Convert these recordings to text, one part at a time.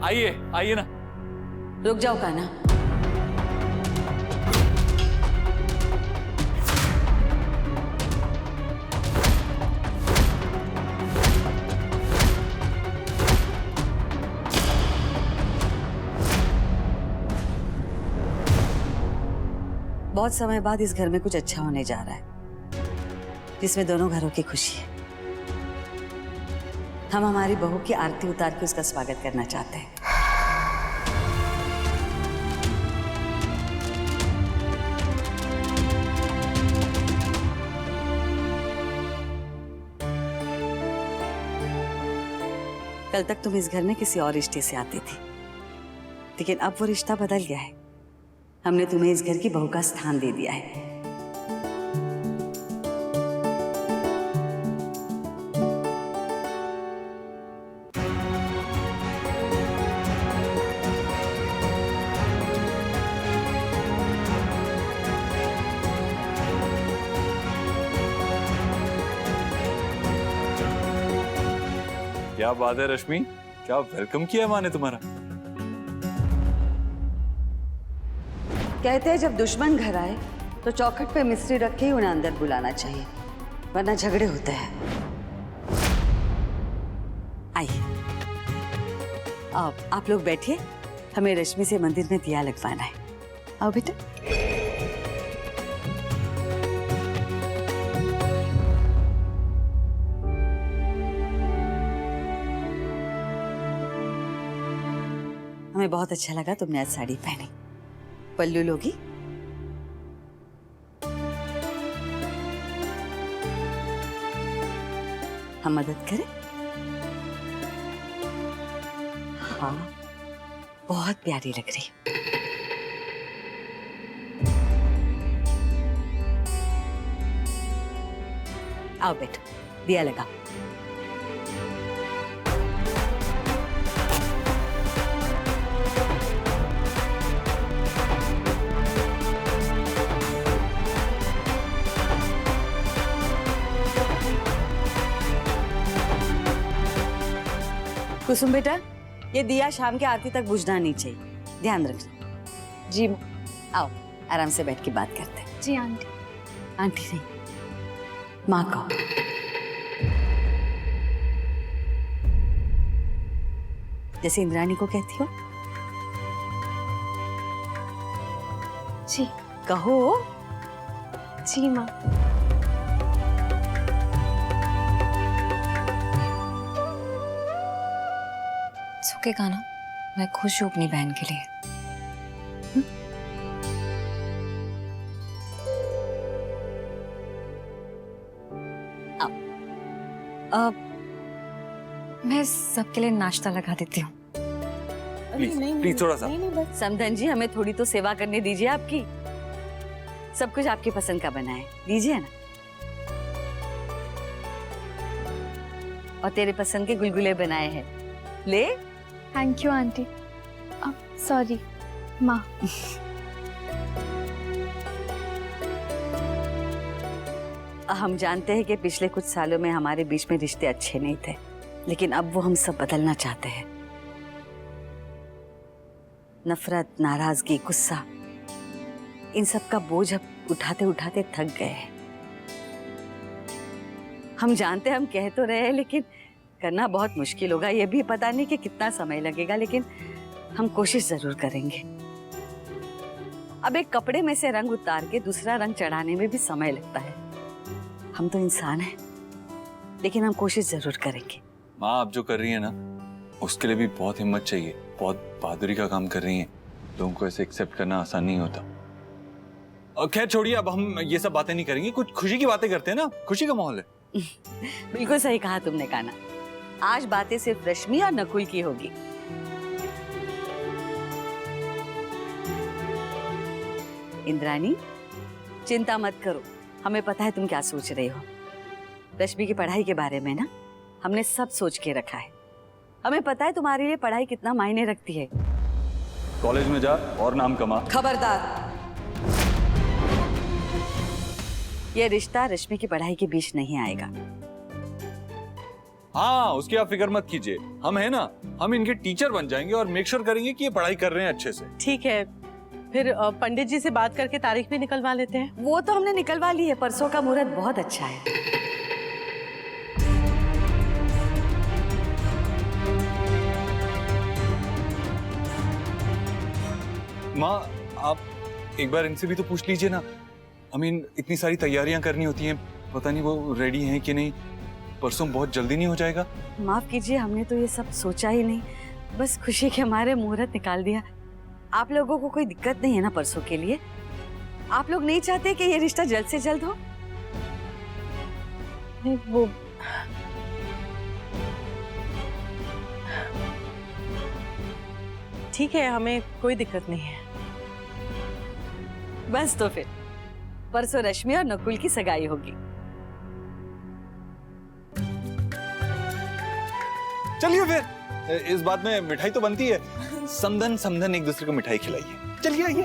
आइए आइए ना। रुक जाओ कान्हा। बहुत समय बाद इस घर में कुछ अच्छा होने जा रहा है, जिसमें दोनों घरों की खुशी है। हम हमारी बहू की आरती उतार के उसका स्वागत करना चाहते हैं। कल तक तुम इस घर में किसी और रिश्ते से आती थी, लेकिन अब वो रिश्ता बदल गया है। हमने तुम्हें इस घर की बहू का स्थान दे दिया है। क्या बात है रश्मि, क्या वेलकम किया माँ ने तुम्हारा। कहते हैं जब दुश्मन घर आए तो चौखट पे मिस्त्री रख के ही उन्हें अंदर बुलाना चाहिए, वरना झगड़े होते हैं। आइए, आप लोग बैठिए, हमें रश्मि से मंदिर में दिया लगवाना है। आओ बेटा। हमें बहुत अच्छा लगा तुमने आज साड़ी पहनी। पल्लू लोगी? हम मदद करें? हाँ, बहुत प्यारी लग रही है। आओ बेटो, दिया लगा। कुसुम बेटा, ये दिया शाम के आरती तक बुझना नहीं चाहिए, ध्यान रखना। जी आओ, आराम से बैठ के बात करते हैं। जी आंटी। आंटी नहीं, माँ कहो। जैसे इंद्राणी को कहती हो। जी कहो। जी माँ। सुखे कान्हा, मैं खुश हूँ अपनी बहन के लिए। अब मैं सबके लिए नाश्ता लगा देती हूँ। प्लीज थोड़ा सा। समधन जी, हमें थोड़ी तो सेवा करने दीजिए आपकी। सब कुछ आपकी पसंद का बना है, दीजिए ना। और तेरे पसंद के गुलगुले बनाए हैं, ले। Thank you aunty. सॉरी माँ। हम जानते हैं कि पिछले कुछ सालों में हमारे बीच में रिश्ते अच्छे नहीं थे, लेकिन अब वो हम सब बदलना चाहते हैं। नफरत, नाराजगी, गुस्सा, इन सब का बोझ अब उठाते उठाते थक गए हैं। हम जानते हैं, हम कह तो रहे हैं, लेकिन करना बहुत मुश्किल होगा। ये भी पता नहीं कि कितना समय लगेगा, लेकिन हम कोशिश जरूर करेंगे। अब एक कपड़े में से रंग उतार के दूसरा रंग चढ़ाने में भी समय लगता है। हम तो इंसान हैं, लेकिन हम कोशिश जरूर करेंगे। माँ आप जो कर रही है ना, उसके लिए भी बहुत हिम्मत चाहिए, बहुत बहादुरी का काम कर रही हैं। लोगों को ऐसे एक्सेप्ट करना आसान नहीं होता। और खैर छोड़िए, अब हम ये सब बातें नहीं करेंगे, कुछ खुशी की बातें करते हैं ना, खुशी का माहौल है। बिल्कुल सही कहा तुमने कान्हा। आज बातें सिर्फ रश्मि और नकुल की होगी। इंद्राणी, चिंता मत करो, हमें पता है तुम क्या सोच रही हो। रश्मि की पढ़ाई के बारे में ना हमने सब सोच के रखा है। हमें पता है तुम्हारे लिए पढ़ाई कितना मायने रखती है। कॉलेज में जा और नाम कमा। खबरदार, ये रिश्ता रश्मि की पढ़ाई के बीच नहीं आएगा। हाँ, उसकी आप फिक्र मत कीजिए, हम है ना, हम इनके टीचर बन जाएंगे और मेक श्योर करेंगे कि ये पढ़ाई कर रहे हैं अच्छे से। ठीक है, फिर पंडित जी से बात करके तारीख भी निकलवा लेते हैं। वो तो हमने निकलवा ली है, परसों का मुहूर्त बहुत अच्छा है। माँ, आप एक बार इनसे भी तो पूछ लीजिए ना। इतनी सारी तैयारियां करनी होती हैं, पता नहीं वो रेडी हैं कि नहीं। परसों बहुत जल्दी नहीं हो जाएगा? माफ कीजिए, हमने तो ये सब सोचा ही नहीं, बस खुशी के हमारे मुहूर्त निकाल दिया। आप लोगों को कोई दिक्कत नहीं है ना परसों के लिए? आप लोग नहीं चाहते कि ये रिश्ता जल्द से जल्द हो? नहीं, वो ठीक है, हमें कोई दिक्कत नहीं है। बस तो फिर परसों रश्मि और नकुल की सगाई होगी। चलिए फिर, इस बात में मिठाई तो बनती है। समधन समधन एक दूसरे को मिठाई खिलाइए। चलिए आइए।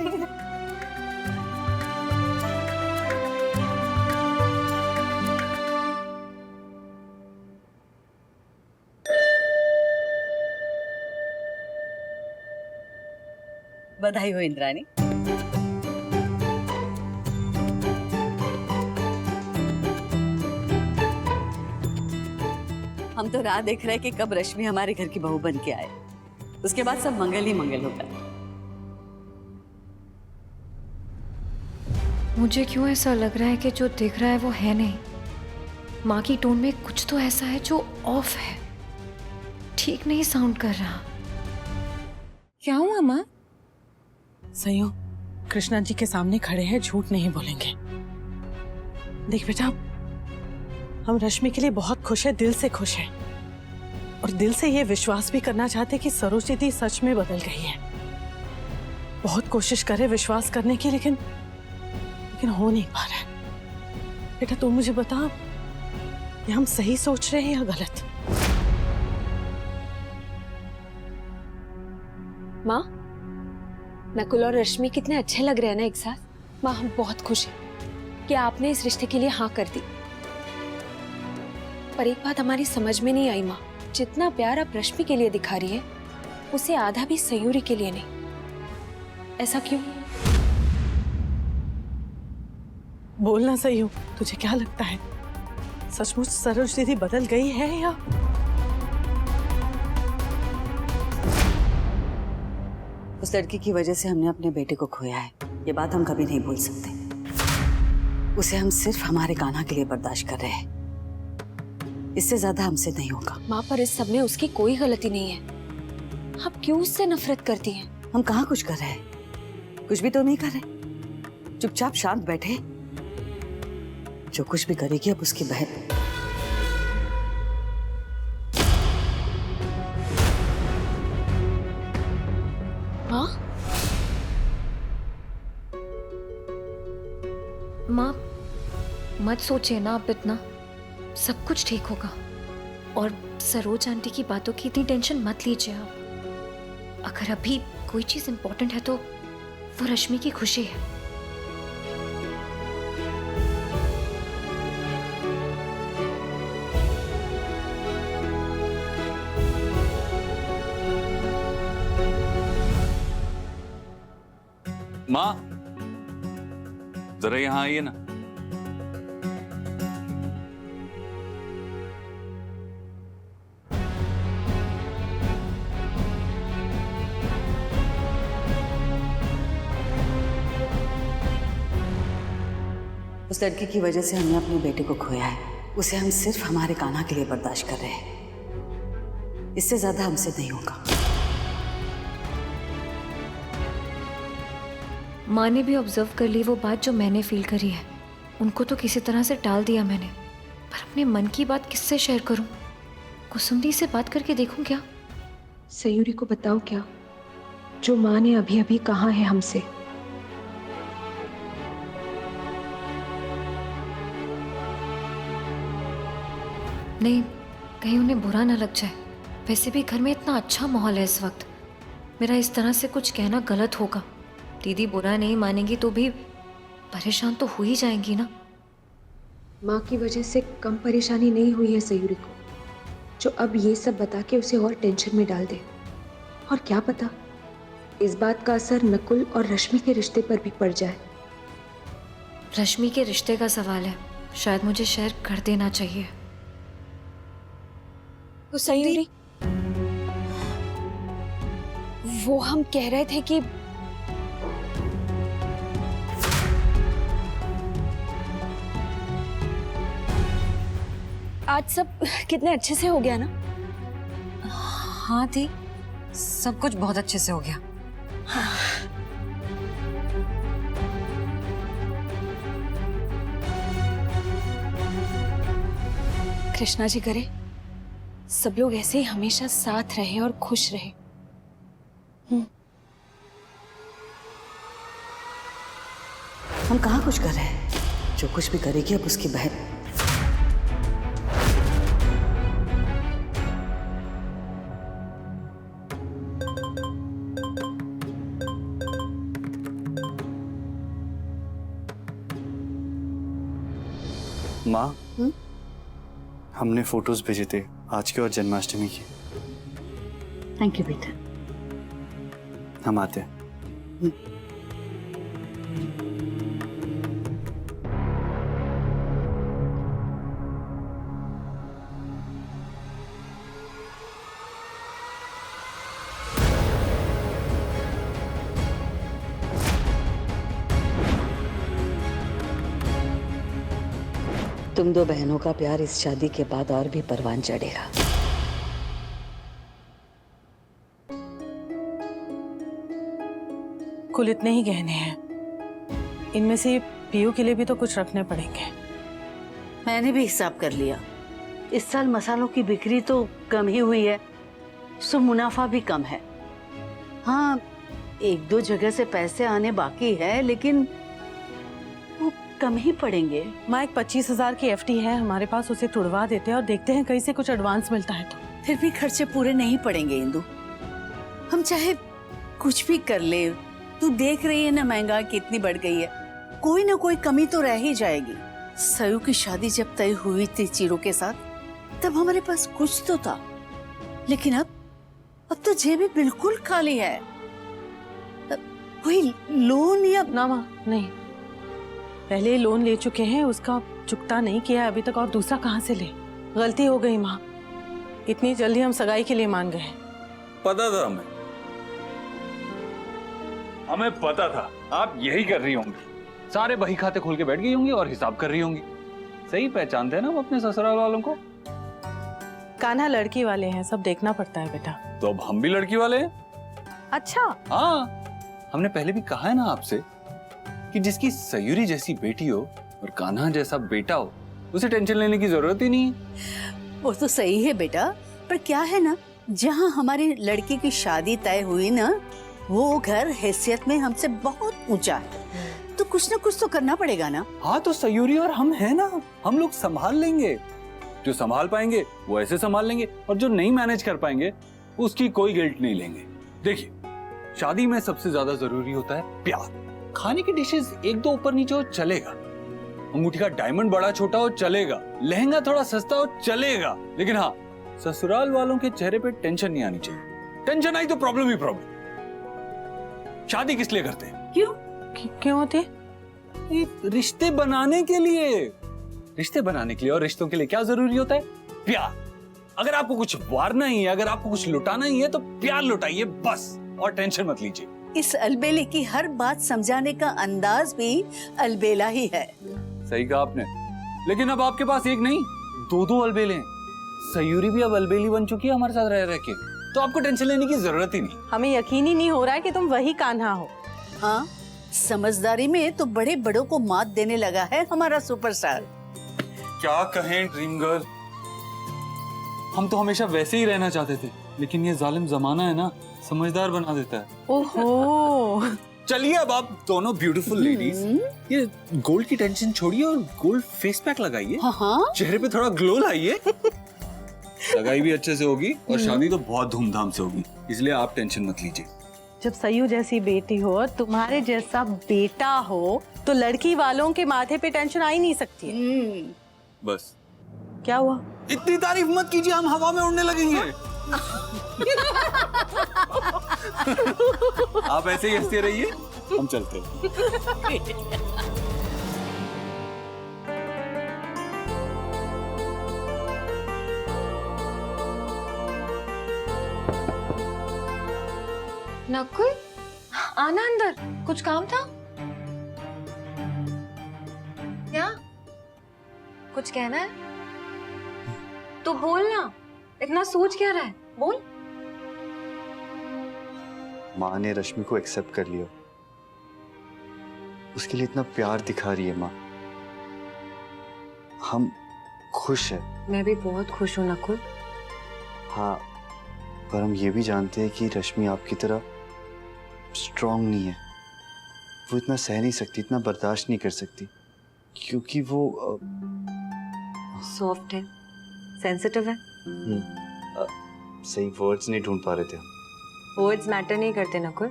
बधाई हो इंद्राणी। हम तो राह देख रहे हैं कि कब रश्मि हमारे घर की बहू बन के आए, उसके बाद सब मंगल ही मंगल होगा। मुझे क्यों ऐसा लग रहा है कि जो दिख रहा है वो है नहीं। माँ की टोन में कुछ तो ऐसा है जो ऑफ है, ठीक नहीं साउंड कर रहा। क्या हुआ माँ? सही हो, कृष्णा जी के सामने खड़े हैं, झूठ नहीं बोलेंगे। देख बेटा, हम रश्मि के लिए बहुत खुश है, दिल से खुश है, और दिल से ये विश्वास भी करना चाहते कि सरोज दीदी सच में बदल गई है। बहुत कोशिश करे विश्वास करने की, लेकिन हो नहीं पा रहा है। बेटा तू मुझे बता, ये हम सही सोच रहे हैं या गलत? माँ, नकुल और रश्मि कितने अच्छे लग रहे हैं ना एक साथ। माँ, हम बहुत खुश हैं कि आपने इस रिश्ते के लिए हाँ कर दी। पर एक बात हमारी समझ में नहीं आई माँ, जितना प्यार आप रश्मि के लिए दिखा रही है, उसे आधा भी सयूरी के लिए नहीं। ऐसा क्यों? बोलना सही हो, तुझे क्या लगता है सचमुच सरोज दीदी बदल गई है या? उस लड़की की वजह से हमने अपने बेटे को खोया है, ये बात हम कभी नहीं भूल सकते। उसे हम सिर्फ हमारे कान्हा के लिए बर्दाश्त कर रहे हैं, इससे ज्यादा हमसे नहीं होगा। माँ, पर इस सब में उसकी कोई गलती नहीं है। आप क्यों उससे नफरत करती हैं? हम कहाँ कुछ कर रहे हैं, कुछ भी तो नहीं कर रहे। चुपचाप शांत बैठे, जो कुछ भी करेगी अब उसकी बहन। माँ, माँ मत सोचिए ना आप इतना, सब कुछ ठीक होगा। और सरोज आंटी की बातों की इतनी टेंशन मत लीजिए आप। अगर अभी कोई चीज इंपॉर्टेंट है तो वो रश्मि की खुशी है। माँ, जरा यहाँ आइए ना। उस लड़की की वजह से हमने अपने बेटे को खोया है, उसे हम सिर्फ हमारे कान्हा के लिए बर्दाश्त कर रहे हैं, इससे ज्यादा हमसे नहीं होगा। माँ ने भी ऑब्जर्व कर ली वो बात जो मैंने फील करी है। उनको तो किसी तरह से टाल दिया मैंने, पर अपने मन की बात किससे शेयर करूं? कुसुम दी से बात करके देखूं क्या? सयूरी को बताओ क्या, जो माँ ने अभी अभी कहा है हमसे। नहीं, कहीं उन्हें बुरा ना लग जाए। वैसे भी घर में इतना अच्छा माहौल है इस वक्त, मेरा इस तरह से कुछ कहना गलत होगा। दीदी बुरा नहीं मानेंगी तो भी परेशान तो हो ही जाएंगी ना। माँ की वजह से कम परेशानी नहीं हुई है सयूरी को, जो अब ये सब बता के उसे और टेंशन में डाल दे। और क्या पता इस बात का असर नकुल और रश्मि के रिश्ते पर भी पड़ जाए। रश्मि के रिश्ते का सवाल है, शायद मुझे शेयर कर देना चाहिए। तो सयूरी, वो हम कह रहे थे कि आज सब कितने अच्छे से हो गया ना। हाँ थी, सब कुछ बहुत अच्छे से हो गया। कृष्णा जी करे सब लोग ऐसे ही हमेशा साथ रहे और खुश रहे। हम कहाँ कुछ कर रहे हैं, जो कुछ भी करेगी अब उसकी बहन। माँ, हमने फोटोज भेजे थे आज के और जन्माष्टमी की। थैंक यू बेटा। हम आते हैं। तुम दो बहनों का प्यार इस शादी के बाद और भी परवान चढ़ेगा। कुल इतने ही गहने हैं, इनमें से पीयू के लिए भी तो कुछ रखने पड़ेंगे। मैंने भी हिसाब कर लिया, इस साल मसालों की बिक्री तो कम ही हुई है, सो मुनाफा भी कम है। हाँ, एक दो जगह से पैसे आने बाकी है, लेकिन वो कम ही पड़ेंगे। माँ, एक 25,000 की एफडी है हमारे पास, उसे तुड़वा देते हैं और देखते हैं कहीं से कुछ एडवांस मिलता है तो। फिर भी खर्चे पूरे नहीं पड़ेंगे इंदु, हम चाहे कुछ भी कर ले। तू देख रही है ना महंगाई कितनी बढ़ गई है, कोई ना कोई कमी तो रह ही जाएगी। सयू की शादी जब तय हुई थी चीरू के साथ, तब हमारे पास कुछ तो था, लेकिन अब तो जेबें बिल्कुल खाली है। कोई लोन या ना माँ, नहीं, पहले लोन ले चुके हैं, उसका चुकता नहीं किया अभी तक, और दूसरा कहाँ से ले। गलती हो गई माँ, इतनी जल्दी हम सगाई के लिए मान गए। पता था हमें पता था आप यही कर रही होंगी। सारे बही खाते खोल के बैठ गई होंगी और हिसाब कर रही होंगी। सही पहचानते हैं ना वो अपने ससुराल वालों को। कान्हा लड़की वाले हैं, सब देखना पड़ता है बेटा। तो अब हम भी लड़की वाले हैं। अच्छा, हाँ, हमने पहले भी कहा है ना आपसे कि जिसकी सयूरी जैसी बेटी हो और कान्हा जैसा बेटा हो, उसे टेंशन लेने की जरूरत ही नहीं है। वो तो सही है बेटा, पर क्या है ना, जहाँ हमारी लड़की की शादी तय हुई ना, वो घर हैसियत में हमसे बहुत ऊंचा है, तो कुछ ना कुछ तो करना पड़ेगा ना। हाँ, तो सयूरी और हम हैं ना, हम लोग संभाल लेंगे। जो संभाल पाएंगे वो ऐसे संभाल लेंगे, और जो नहीं मैनेज कर पाएंगे उसकी कोई गिल्ट नहीं लेंगे। देखिए, शादी में सबसे ज्यादा जरूरी होता है प्यार। खाने की डिशेस एक दो ऊपर नीचे हो चलेगा, अंगूठी का डायमंड बड़ा छोटा हो चलेगा, लहंगा थोड़ा सस्ता हो चलेगा, लेकिन हाँ, ससुराल वालों के चेहरे पे टेंशन नहीं आनी चाहिए। टेंशन आई तो प्रॉब्लम ही प्रॉब्लम। शादी किस लिए करते हैं? क्यों होती? रिश्ते बनाने के लिए। रिश्ते बनाने के लिए और रिश्तों के लिए क्या जरूरी होता है? प्यार। अगर आपको कुछ वारना ही है, अगर आपको कुछ लुटाना ही है, तो प्यार लुटाइए बस, और टेंशन मत लीजिए। इस अलबेले की हर बात समझाने का अंदाज भी अलबेला ही है। सही कहा आपने, लेकिन अब आपके पास एक नहीं, दो अलबेले हैं। सयूरी भी अब अलबेली बन चुकी है हमारे साथ रह के, तो आपको टेंशन लेने की जरूरत ही नहीं। हमें यकीन ही नहीं हो रहा है कि तुम वही कान्हा हो। हाँ, समझदारी में तो बड़े बड़ों को मात देने लगा है हमारा सुपरस्टार। क्या कहें ड्रीम गर्ल, हम तो हमेशा वैसे ही रहना चाहते थे, लेकिन ये जालिम जमाना है ना, समझदार बना देता है। ओहो। चलिए अब आप दोनों ब्यूटीफुल लेडीज ये गोल्ड की टेंशन छोड़िए और गोल्ड फेस पैक लगाइए। हाँ, चेहरे पे थोड़ा ग्लो लाइए। लगाई भी अच्छे से होगी और शादी तो बहुत धूमधाम से होगी, इसलिए आप टेंशन मत लीजिए। जब सयू जैसी बेटी हो और तुम्हारे जैसा बेटा हो, तो लड़की वालों के माथे पे टेंशन आ ही नहीं सकती है। बस। क्या हुआ? इतनी तारीफ मत कीजिए, हम हवा में उड़ने लगेंगे। आप ऐसे ही हंसते रहिए, हम चलते हैं। नकुल, आना अंदर, कुछ काम था क्या? कुछ कहना है तो बोल ना, इतना सोच क्या रहा है, बोल। माँ ने रश्मि को एक्सेप्ट कर लिया, उसके लिए इतना प्यार दिखा रही है माँ, हम खुश हैं। मैं भी बहुत खुश हूँ नकुल। हाँ, पर हम ये भी जानते हैं कि रश्मि आपकी तरह स्ट्रांग नहीं है, वो इतना सह नहीं सकती, इतना बर्दाश्त नहीं कर सकती, क्योंकि वो सॉफ्ट है, सेंसिटिव है। सही वर्ड्स नहीं ढूंढ पा रहे थे हम। वर्ड्स मैटर नहीं करते नकुल,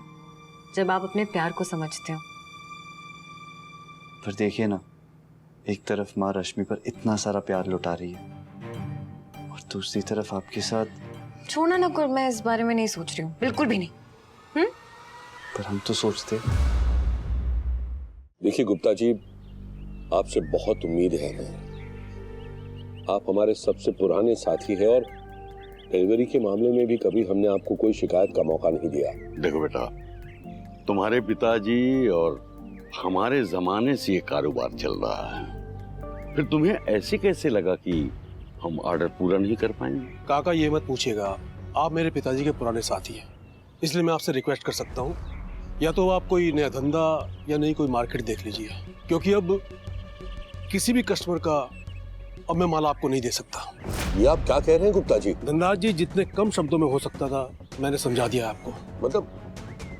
जब आप अपने प्यार को समझते हो। पर देखिए ना, एक तरफ माँ रश्मि पर इतना सारा प्यार लुटा रही है और दूसरी तरफ आपके साथ। छोड़ना नकुल, मैं इस बारे में नहीं सोच रही हूँ, बिल्कुल भी नहीं। पर हम तो सोचते। देखिए गुप्ता जी, आपसे बहुत उम्मीद है हमें। आप हमारे सबसे पुराने साथी हैं और डिलीवरी के मामले में भी कभी हमने आपको कोई शिकायत का मौका नहीं दिया। देखो बेटा, तुम्हारे पिताजी और हमारे जमाने से ये कारोबार चल रहा है, फिर तुम्हें ऐसे कैसे लगा कि हम ऑर्डर पूरा नहीं कर पाएंगे? काका ये मत पूछिएगा, आप मेरे पिताजी के पुराने साथी हैं, इसलिए मैं आपसे रिक्वेस्ट कर सकता हूँ, या तो आप कोई नया धंधा या नई कोई मार्केट देख लीजिए, क्योंकि अब किसी भी कस्टमर का अब मैं माल आपको नहीं दे सकता। ये आप क्या कह रहे हैं गुप्ता जी? धनराज जी, जितने कम शब्दों में हो सकता था मैंने समझा दिया आपको। मतलब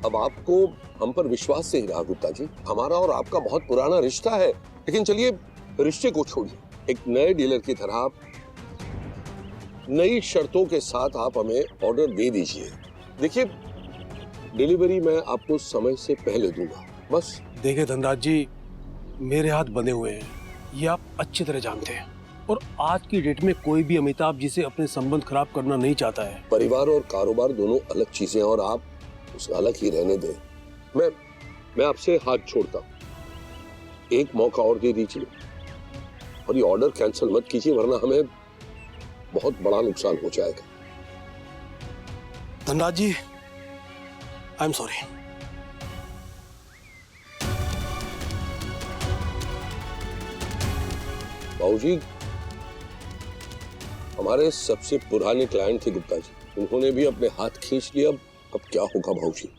अब आपको हम पर विश्वास नहीं रहा गुप्ता जी? हमारा और आपका बहुत पुराना रिश्ता है, लेकिन चलिए रिश्ते को छोड़िए, एक नए डीलर की तरह आप नई शर्तों के साथ आप हमें ऑर्डर दे दीजिए। देखिए, डिलीवरी मैं आपको समय से पहले दूंगा, बस। देखिए धनराज जी, मेरे हाथ बंधे हुए हैं, ये आप अच्छी तरह जानते हैं, और आज की डेट में कोई भी अमिताभ जी से अपने संबंध खराब करना नहीं चाहता है। परिवार और कारोबार दोनों अलग चीजें हैं और आप उसे अलग ही रहने दें। मैं आपसे हाथ छोड़ता हूँ, एक मौका और दे दीजिए और ये ऑर्डर कैंसिल मत कीजिए, वरना हमें बहुत बड़ा नुकसान हो जाएगा। धनराज जी, आई एम सॉरी। बाबूजी, हमारे सबसे पुराने क्लाइंट थे गुप्ता जी, उन्होंने भी अपने हाथ खींच लिया, अब क्या होगा बाबूजी?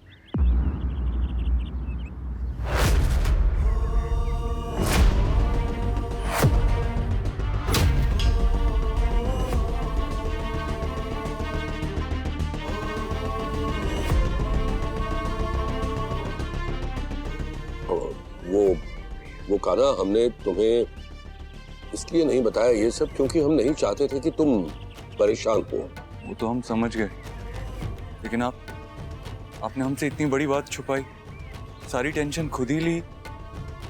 वो काना, हमने तुम्हें इसलिए नहीं बताया ये सब क्योंकि हम नहीं चाहते थे कि तुम परेशान हो। वो तो हम समझ गए, लेकिन आपने हमसे इतनी बड़ी बात छुपाई, सारी टेंशन खुद ही ली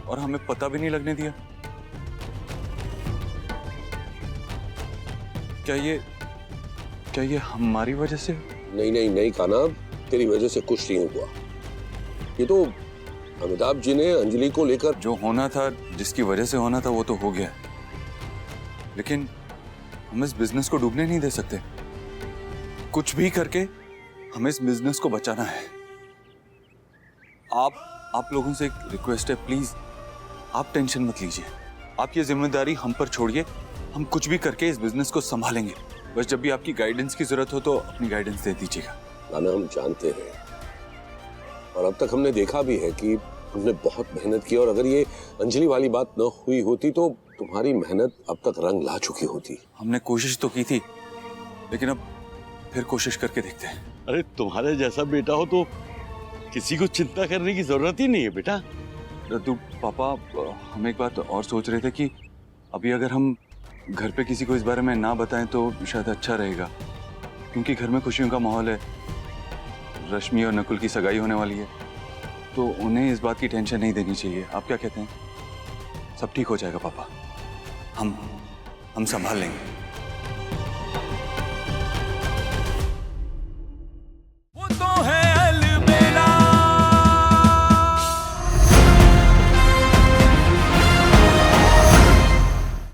और हमें पता भी नहीं लगने दिया। क्या ये हमारी वजह से? नहीं काना, तेरी वजह से कुछ नहीं हुआ। ये तो अमिताभ जी ने अंजलि को लेकर जो होना था, जिसकी वजह से होना था, वो तो हो गया, लेकिन हम इस बिजनेस को डूबने नहीं दे सकते। कुछ भी करके हमें इस बिजनेस को बचाना है। आप लोगों से एक रिक्वेस्ट है, प्लीज आप टेंशन मत लीजिए, आप ये जिम्मेदारी हम पर छोड़िए, हम कुछ भी करके इस बिजनेस को संभालेंगे। बस जब भी आपकी गाइडेंस की जरूरत हो तो अपनी गाइडेंस दे दीजिएगा। काना, हम जानते हैं और अब तक हमने देखा भी है कि तुमने बहुत मेहनत की, और अगर ये अंजलि वाली बात न हुई होती तो तुम्हारी मेहनत अब तक रंग ला चुकी होती। हमने कोशिश तो की थी, लेकिन अब फिर कोशिश करके देखते हैं। अरे तुम्हारे जैसा बेटा हो तो किसी को चिंता करने की जरूरत ही नहीं है बेटा। रद्दू पापा, हम एक बात और सोच रहे थे कि अभी अगर हम घर पे किसी को इस बारे में ना बताएं तो शायद अच्छा रहेगा, क्योंकि घर में खुशियों का माहौल है, रश्मि और नकुल की सगाई होने वाली है, तो उन्हें इस बात की टेंशन नहीं देनी चाहिए। आप क्या कहते हैं? सब ठीक हो जाएगा पापा, हम संभाल लेंगे।